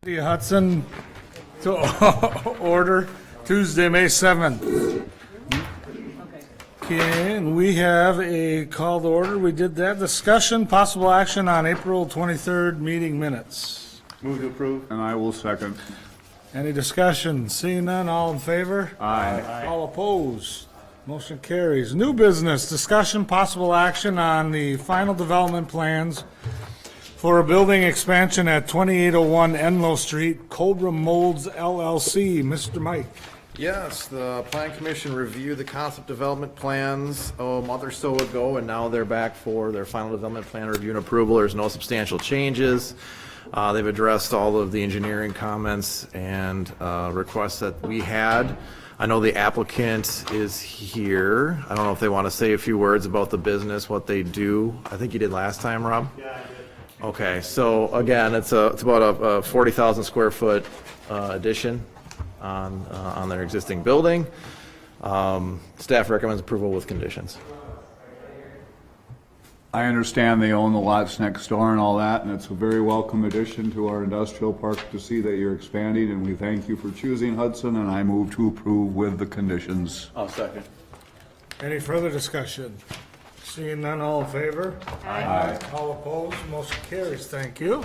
The Hudson to order Tuesday, May 7th. Okay, and we have a call to order. We did that. Discussion, possible action on April 23rd meeting minutes. Move to approve. And I will second. Any discussion? Seeing none, all in favor? Aye. All opposed? Motion carries. New business, discussion, possible action on the final development plans for a building expansion at 2801 Enlow Street, Cobra Molds LLC. Mr. Mike. Yes, the Plan Commission reviewed the concept development plans a month or so ago, and now they're back for their final development plan review and approval. There's no substantial changes. They've addressed all of the engineering comments and requests that we had. I know the applicant is here. I don't know if they want to say a few words about the business, what they do. I think you did last time, Rob? Yeah, I did. Okay, so again, it's about a 40,000 square foot addition on their existing building. Staff recommends approval with conditions. I understand they own the lots next door and all that, and it's a very welcome addition to our industrial park to see that you're expanding, and we thank you for choosing Hudson, and I move to approve with the conditions. I'll second. Any further discussion? Seeing none, all in favor? Aye. All opposed? Motion carries. Thank you.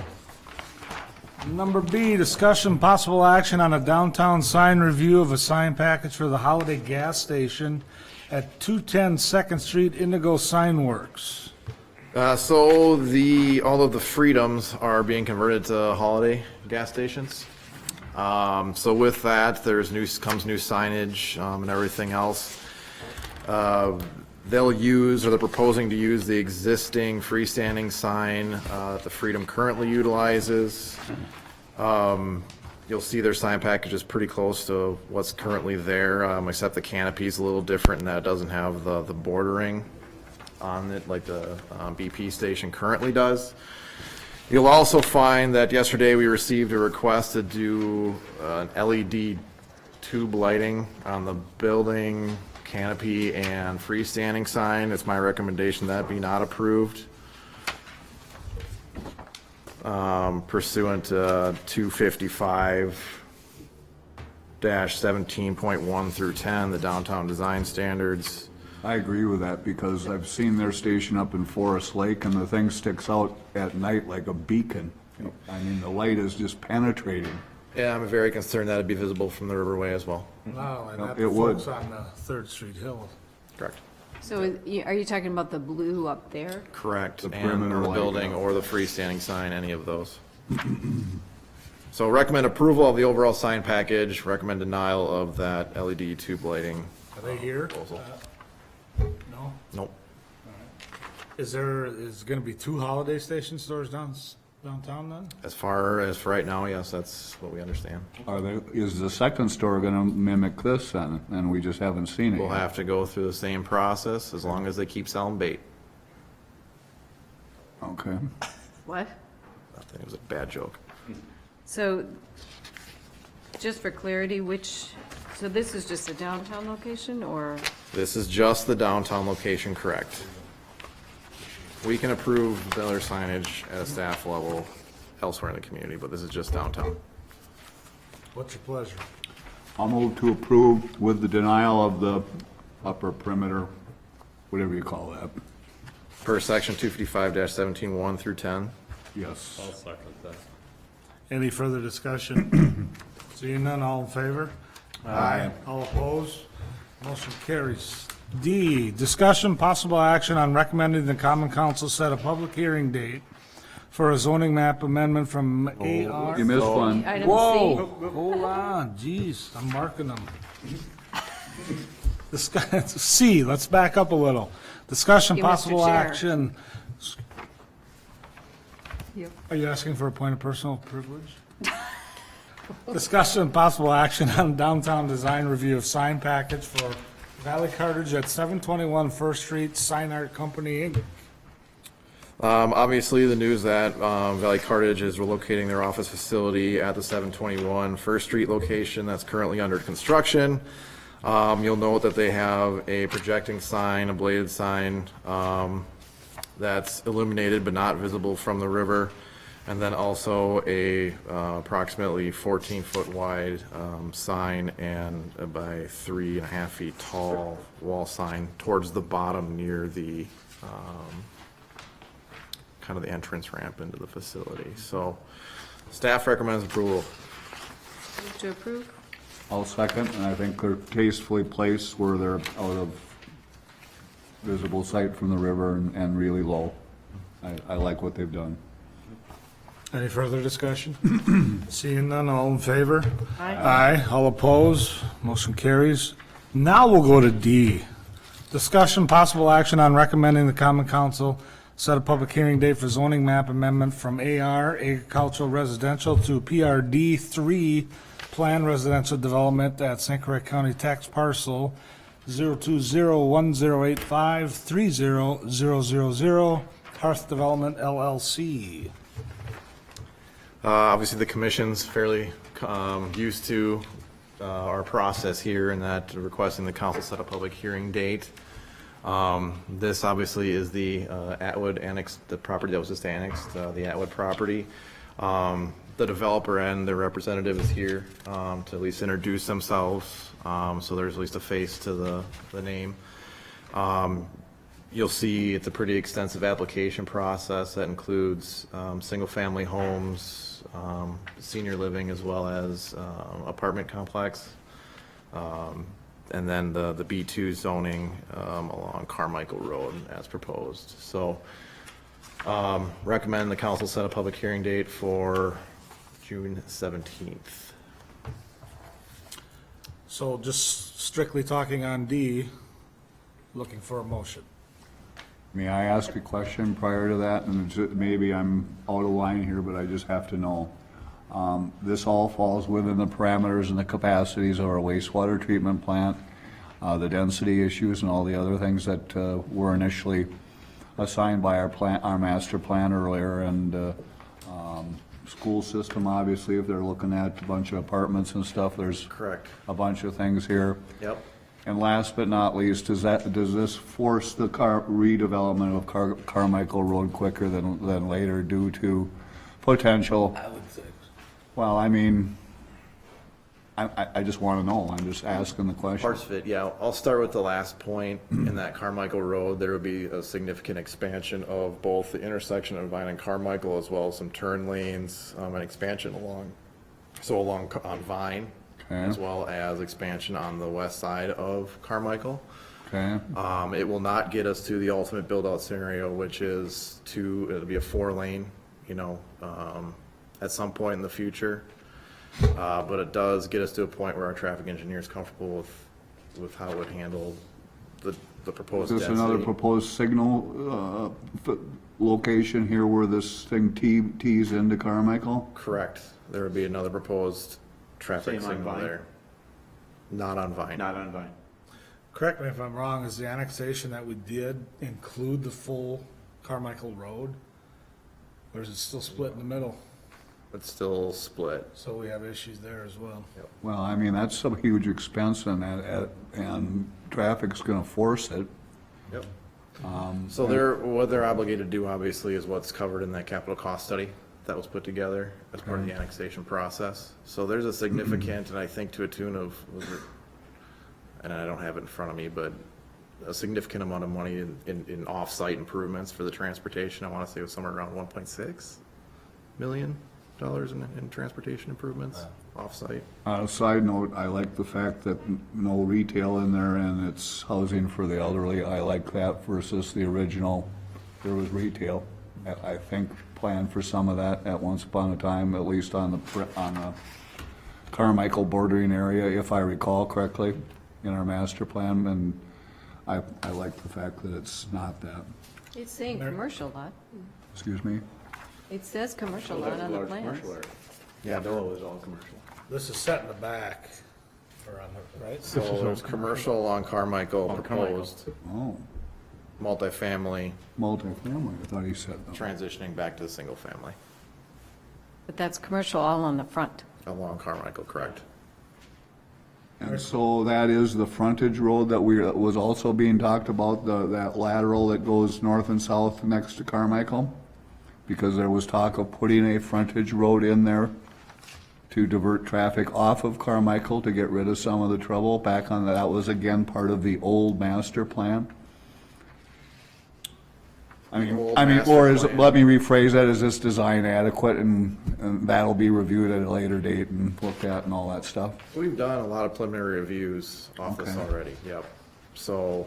Number B, discussion, possible action on a downtown sign review of a sign package for the Holiday Gas Station at 210 Second Street, Indigo Sign Works. So all of the Freedoms are being converted to Holiday gas stations. So with that, comes new signage and everything else. They'll use, or they're proposing to use, the existing freestanding sign that the Freedom currently utilizes. You'll see their sign package is pretty close to what's currently there, except the canopy's a little different in that it doesn't have the bordering on it like the BP station currently does. You'll also find that yesterday we received a request to do an LED tube lighting on the building, canopy, and freestanding sign. It's my recommendation that be not approved pursuant to 255-17.1 through 10, the downtown design standards. I agree with that because I've seen their station up in Forest Lake, and the thing sticks out at night like a beacon. I mean, the light is just penetrating. Yeah, I'm very concerned that it'd be visible from the Riverway as well. Wow, and that It would. folks on the 3rd Street Hill. Correct. So are you talking about the blue up there? Correct, The and perimeter the light, building yeah. or the freestanding sign, any of those. So recommend approval of the overall sign package, recommend denial of that LED tube lighting. Are they here? Proposal. No? Nope. Is going to be 2 Holiday Station stores downtown then? As far as for right now, yes, that's what we understand. Is the second store gonna mimic this then, and we just haven't seen it We'll yet? have to go through the same process as long as they keep selling bait. Okay. What? I think it was a bad joke. So just for clarity, so this is just a downtown location or? This is just the downtown location, correct? We can approve the other signage at a staff level elsewhere in the community, but this is just downtown. What's your pleasure? I'll move to approve with the denial of the upper perimeter, whatever you call that. Per section 255-17.1 through 10. Yes. Any further discussion? Seeing none, all in favor? Aye. All opposed? Motion carries. D, discussion, possible action on recommending the Common Council set a public hearing date for a zoning map amendment from AR. You missed one. Item Whoa, hold on, geez, I'm marking them. C, let's back up a little. Discussion, You, Mr. possible Chair. action. Yep. Are you asking for a point of personal privilege? Discussion, possible action on downtown design review of sign package for Valley Cartage at 721 First Street, Sign Art Company, Inc. Obviously, the news that Valley Cartage is relocating their office facility at the 721 First Street location that's currently under construction. You'll note that they have a projecting sign, a bladed sign, that's illuminated but not visible from the river. And then also a approximately 14-foot wide sign and by 3.5 feet tall wall sign towards the bottom near the kind of the entrance ramp into the facility. So staff recommends approval. Move to approve? I'll second, and I think they're tastefully placed where they're out of visible sight from the river and really low. I like what they've done. Any further discussion? Seeing none, all in favor? Aye. Aye, all opposed, motion carries. Now we'll go to D. Discussion, possible action on recommending the common council set a public hearing date for zoning map amendment from AR, agricultural residential, to PRD 3, planned residential development at St. Croix County tax parcel 02010853000, Hearth Development LLC. Obviously, the commission's fairly used to our process here in that requesting the council set a public hearing date. This obviously is the Atwood annex, the property that was just annexed, the Atwood property. The developer and their representative is here to at least introduce themselves, so there's at least a face to the name. You'll see it's a pretty extensive application process that includes single-family homes, senior living, as well as apartment complex, and then the B2 zoning along Carmichael Road as proposed. So recommend the council set a public hearing date for June 17th. So just strictly talking on D, looking for a motion. May I ask a question prior to that? And maybe I'm out of line here, but I just have to know. This all falls within the parameters and the capacities of our wastewater treatment plant, the density issues and all the other things that were initially assigned by our master plan earlier, and school system, obviously, if they're looking at a bunch of apartments and stuff, there's Correct. a bunch of things here. Yep. And last but not least, does this force the redevelopment of Carmichael Road quicker than later due to potential? I would say. Well, I mean, I just want to know. I'm just asking the question. Parts of it, yeah. I'll start with the last point. In that Carmichael Road, there would be a significant expansion of both the intersection of Vine and Carmichael, as well as some turn lanes, and expansion along on Vine, Okay. as well as expansion on the west side of Carmichael. Okay, It will not get us to the ultimate build-out scenario, which is it'll be a 4-lane, at some point in the future. But it does get us to a point where our traffic engineer is comfortable with how it would handle the proposed is this density. another proposed signal location here where this thing tees into Carmichael? Correct. There would be another proposed traffic Same on signal Vine? there. Not on Vine. Not on Vine. Correct me if I'm wrong, is the annexation that we did include the full Carmichael Road? Or is it still split in the middle? It's still split. So we have issues there as well. Well, I mean, that's a huge expense and traffic's gonna force it. Yep. So what they're obligated to do, obviously, is what's covered in that capital cost study that was put together as part of the annexation process. So there's a significant, and I think to a tune of, and I don't have it in front of me, but a significant amount of money in off-site improvements for the transportation. I want to say it was somewhere around $1.6 million in transportation improvements off-site. On a side note, I like the fact that no retail in there and it's housing for the elderly. I like that versus the original, there was retail. I think planned for some of that at once upon a time, at least on the Carmichael bordering area, if I recall correctly, in our master plan, and I like the fact that it's not that. It's saying commercial lot. Excuse me? It says commercial lot on the plans. Yeah, Below is all commercial. This is set in the back, or on the, right? so there's commercial along Carmichael proposed, Oh, multifamily, multifamily, I thought he said that. transitioning back to the single family But that's commercial all on the front. along Carmichael, correct? And so that is the frontage road that was also being talked about, that lateral that goes north and south next to Carmichael? because there was talk of putting a frontage road in there to divert traffic off of Carmichael to get rid of some of the trouble back on, that was again part of the old master plan. I mean, or is, let me rephrase that, is this design adequate, and that'll be reviewed at a later date and looked at and all that stuff? We've done a lot of preliminary reviews off this Okay. already, yep. So,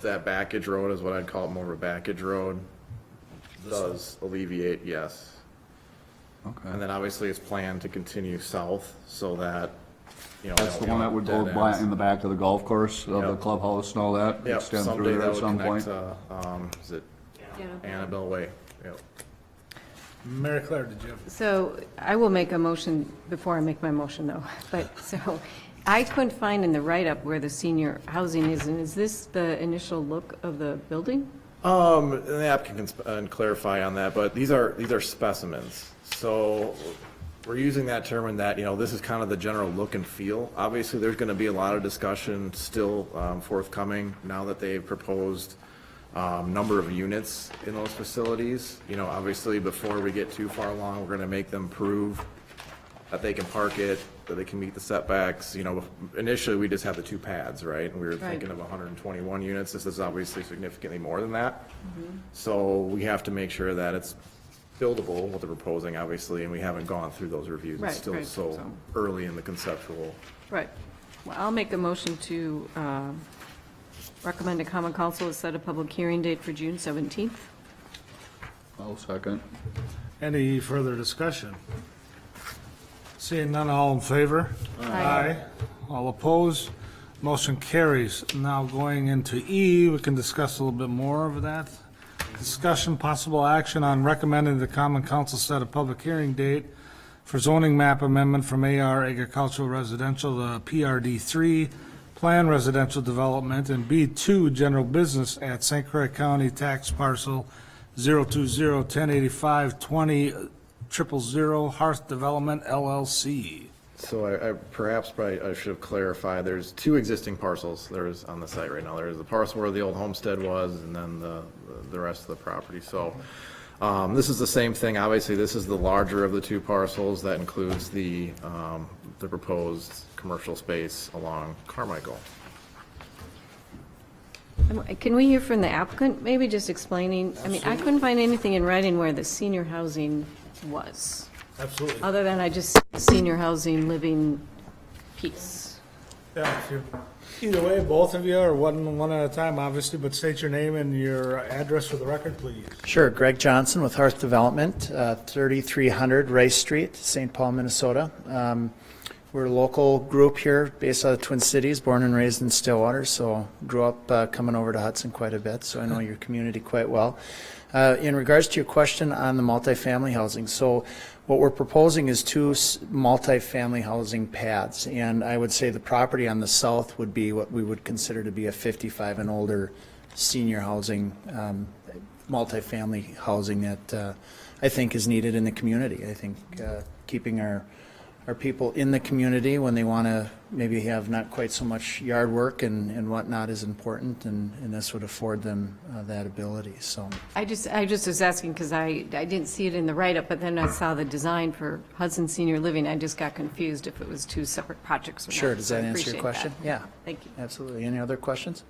that backage road is what I'd call it, more of a backage road. Does alleviate, yes. Okay. And then obviously it's planned to continue south so that, you know. That's the one that would go dead in the back of the golf course, of the Yep. clubhouse and all that? Yep, Extend someday through there that at would some connect point? to, is it Yeah. Annabelle Way? Yep. Mary Claire, did you have? So I will make a motion before I make my motion, though. But, so, I couldn't find in the write-up where the senior housing is, and is this the initial look of the building? And the applicant can clarify on that, but these are specimens. So we're using that term in that, you know, this is kind of the general look and feel. Obviously, there's going to be a lot of discussion still forthcoming now that they've proposed number of units in those facilities. You know, obviously, before we get too far along, we're going to make them prove that they can park it, that they can meet the setbacks. You know, initially, we just had the 2 pads, right? And we were Right. thinking of 121 units. This is obviously significantly more than that. So we have to make sure that it's buildable, what they're proposing, obviously, and we haven't gone through those reviews. Right, It's still right, so so- early in the conceptual. Right. Well, I'll make a motion to recommend to Common Council to set a public hearing date for June 17th. I'll second. Any further discussion? Seeing none, all in favor? Aye. All opposed? Motion carries. Now going into E, we can discuss a little bit more of that. Discussion, possible action on recommending the Common Council set a public hearing date for zoning map amendment from AR agricultural residential to PRD3 plan residential development and B2 general business at St. Croix County tax parcel 020-1085-20-000 Hearth Development LLC. So I perhaps I should have clarified, there's 2 existing parcels there's on the site right now. There's the parcel where the old homestead was, and then the rest of the property. So this is the same thing. Obviously, this is the larger of the 2 parcels. That includes the proposed commercial space along Carmichael. Can we hear from the applicant, maybe just explaining? I mean, I couldn't find anything in writing where the senior housing was, Absolutely. other than I just senior housing living piece. Yeah, if you, either way, both of you, or one at a time, obviously, but state your name and your address for the record, please. Sure. Greg Johnson with Hearth Development, 3300 Rice Street, St. Paul, Minnesota. We're a local group here based out of the Twin Cities, born and raised in Stillwater, so grew up coming over to Hudson quite a bit, so I know your community quite well. In regards to your question on the multifamily housing, so what we're proposing is 2 multifamily housing pads, and I would say the property on the south would be what we would consider to be a 55 and older senior housing, multifamily housing that I think is needed in the community. I think keeping our people in the community when they want to maybe have not quite so much yard work and whatnot is important, and this would afford them that ability, so. I just was asking because I didn't see it in the write-up, but then I saw the design for Hudson Senior Living. I just got confused if it was 2 separate projects or not. Sure, does so I that answer your appreciate question? that. Yeah, Thank you. absolutely. Any other questions?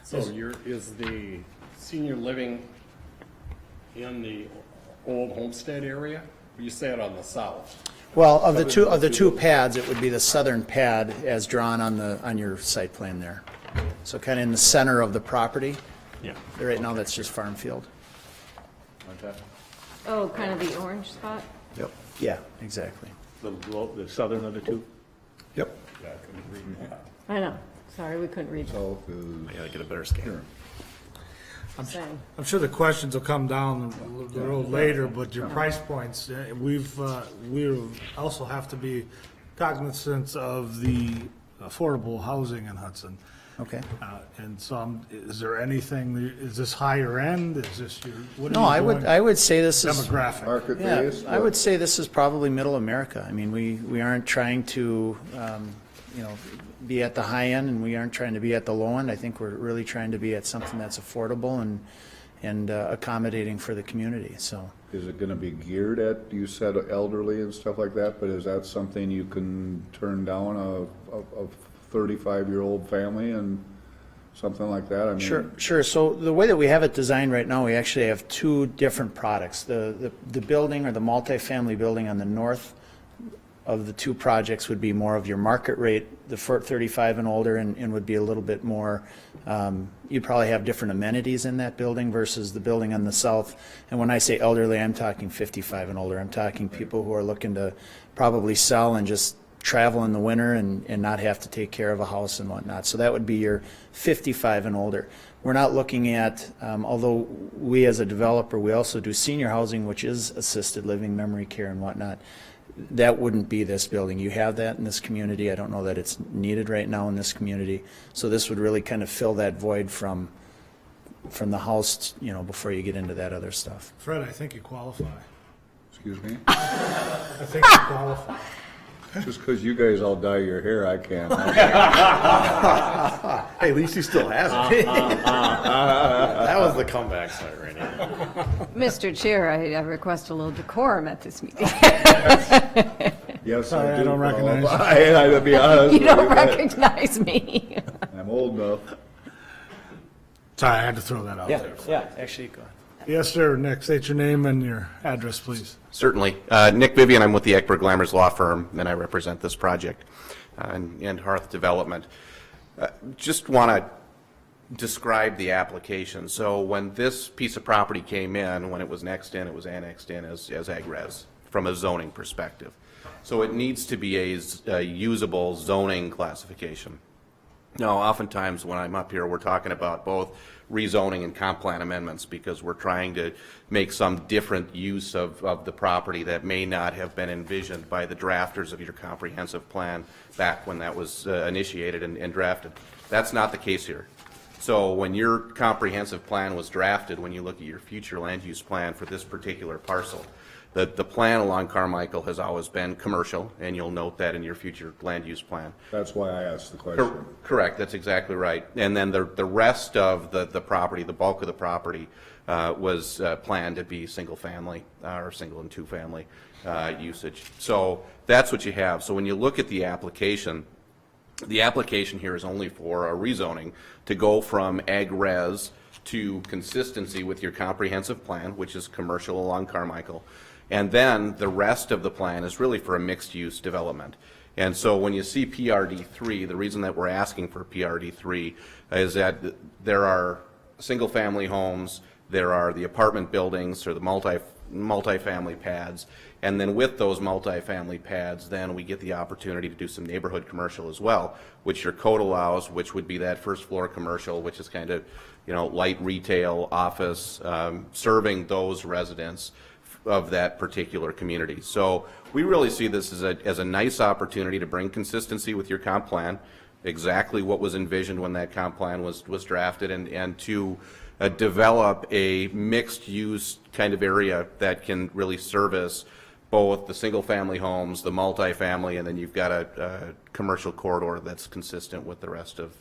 So is the senior living in the old homestead area? You said on the south. Well, of the two pads, it would be the southern pad as drawn on your site plan there. So kind of in the center of the property. Yeah. Right now, that's just farm field. Oh, kind of the orange spot? Yep. Yeah, exactly. The southern of the 2? Yep. I know. Sorry, we couldn't read. I gotta get a better scanner. Saying. I'm sure the questions will come down the road later, but your price points, we also have to be cognizant of the affordable housing in Hudson. Okay. And so, is there anything, is this higher end? Is this your, what No, are you I would say this is. demographic? Market Yeah, based? I would say this is probably middle America. I mean, we aren't trying to, be at the high end, and we aren't trying to be at the low end. I think we're really trying to be at something that's affordable and accommodating for the community, so. Is it gonna be geared at, you said elderly and stuff like that, but is that something you can turn down a 35-year-old family and something like that? I mean, Sure. So the way that we have it designed right now, we actually have two different products. The building or the multifamily building on the north of the two projects would be more of your market rate, the 35 and older, and would be a little bit more, you'd probably have different amenities in that building versus the building on the south. And when I say elderly, I'm talking 55 and older. I'm talking people who are looking to probably sell and just travel in the winter and not have to take care of a house and whatnot. So that would be your 55 and older. We're not looking at, although we as a developer, we also do senior housing, which is assisted living, memory care and whatnot. That wouldn't be this building. You have that in this community. I don't know that it's needed right now in this community. So this would really kind of fill that void from the house, you know, before you get into that other stuff. Fred, I think you qualify. Excuse me? I think you qualify. Just because you guys all dye your hair, I can't. Hey, at least he still has it. That was the comeback side right now. Mr. Chair, I request a little decorum at this meeting. Yes, Sorry, I I do. don't recognize you. To be honest You with don't but recognize me. I'm old enough. Sorry, I had to throw that out there. Yeah, actually, go ahead. Yes, sir. Nick, state your name and your address, please. Certainly. Nick Vivian, I'm with the Eckberg Lammers Law Firm, and I represent this project and Hearth Development. Just want to describe the application. So when this piece of property came in, when it was annexed in as ag-res from a zoning perspective. So it needs to be a usable zoning classification. Now, oftentimes when I'm up here, we're talking about both rezoning and comp plan amendments because we're trying to make some different use of the property that may not have been envisioned by the drafters of your comprehensive plan back when that was initiated and drafted. That's not the case here. So when your comprehensive plan was drafted, when you look at your future land use plan for this particular parcel, the plan along Carmichael has always been commercial, and you'll note that in your future land use plan. That's why I asked the question. Correct, that's exactly right. And then the rest of the property, the bulk of the property, was planned to be single family or single and two family usage. So that's what you have. So when you look at the application here is only for a rezoning to go from ag-res to consistency with your comprehensive plan, which is commercial along Carmichael. And then the rest of the plan is really for a mixed-use development. And so when you see PRD3, the reason that we're asking for PRD3 is that there are single-family homes, there are the apartment buildings or the multifamily pads, and then with those multifamily pads, then we get the opportunity to do some neighborhood commercial as well, which your code allows, which would be that first floor commercial, which is kind of, you know, light retail, office, serving those residents of that particular community. So we really see this as a nice opportunity to bring consistency with your comp plan, exactly what was envisioned when that comp plan was drafted, and to develop a mixed-use kind of area that can really service both the single-family homes, the multifamily, and then you've got a commercial corridor that's consistent with the rest of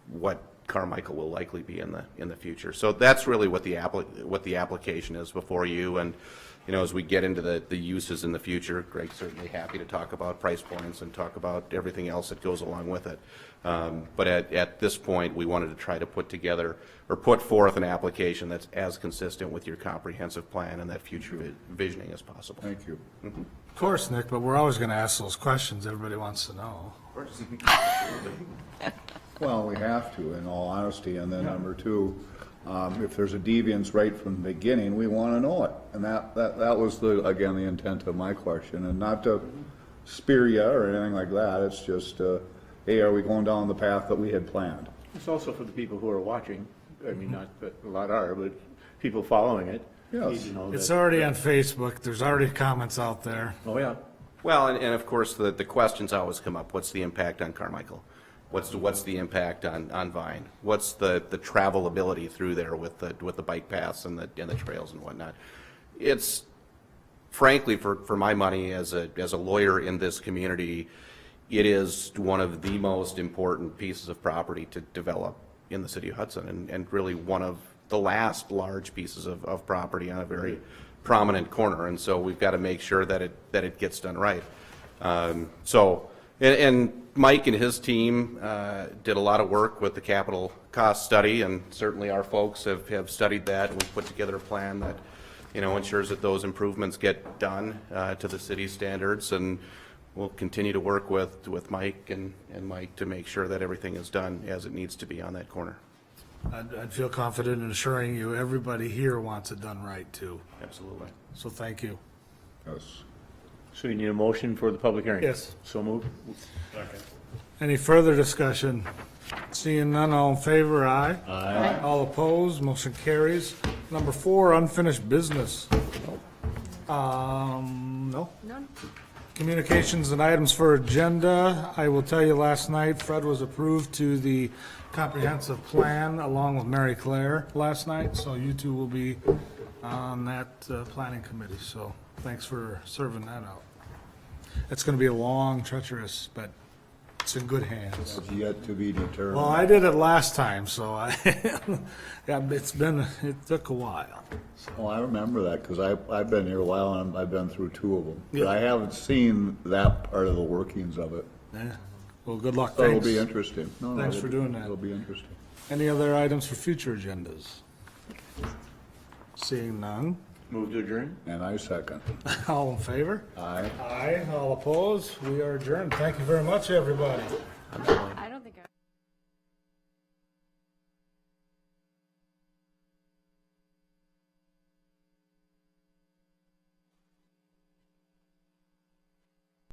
what Carmichael will likely be in the future. So that's really what the application is before you. And you know, as we get into the uses in the future, Greg's certainly happy to talk about price points and talk about everything else that goes along with it. But at this point, we wanted to try to put forth an application that's as consistent with your comprehensive plan and that future visioning as possible. Thank you. Of course, Nick, but we're always going to ask those questions everybody wants to know. Well, we have to, in all honesty, and then number two, if there's a deviance right from the beginning, we want to know it. And that was again the intent of my question, and not to spear you or anything like that. It's just, hey, are we going down the path that we had planned? It's also for the people who are watching. I mean, not that a lot are, but people following it. Yes. Need to know It's that- already on Facebook. There's already comments out there. Oh, yeah. Well, and of course, the questions always come up. What's the impact on Carmichael? What's the impact on Vine? What's the travelability through there with the bike paths and the trails and whatnot? It's frankly, for my money as a lawyer in this community, it is one of the most important pieces of property to develop in the city of Hudson, and really one of the last large pieces of property on a very prominent corner, and so we've got to make sure that it gets done right. And Mike and his team did a lot of work with the capital cost study, and certainly our folks have studied that, and we've put together a plan that, you know, ensures that those improvements get done to the city's standards, and we'll continue to work with Mike and Mike to make sure that everything is done as it needs to be on that corner. I'd feel confident in assuring you, everybody here wants it done right, too. Absolutely. So thank you. Yes. So you need a motion for the public hearing? Yes. So moved. Any further discussion? Seeing none, all in favor, aye. Aye. All opposed, motion carries. Number 4, unfinished business. No? None? Communications and items for agenda. I will tell you, last night, Fred was approved to the comprehensive plan along with Mary Claire last night, so you two will be on that planning committee, so thanks for serving that out. It's gonna be a long, treacherous, but it's in good hands. It's yet to be determined. Well, I did it last time, so yeah, it took a while. Well, I remember that, because I've been here a while, and I've been through 2 of them. Yeah. But I haven't seen that part of the workings of it. Yeah. Well, good luck, So it'll thanks. be interesting. No, Thanks for doing that. It'll be interesting. Any other items for future agendas? Seeing none. Move to adjourn? And I second. All in favor? Aye. Aye. All opposed? We are adjourned. Thank you very much, everybody. I'm going.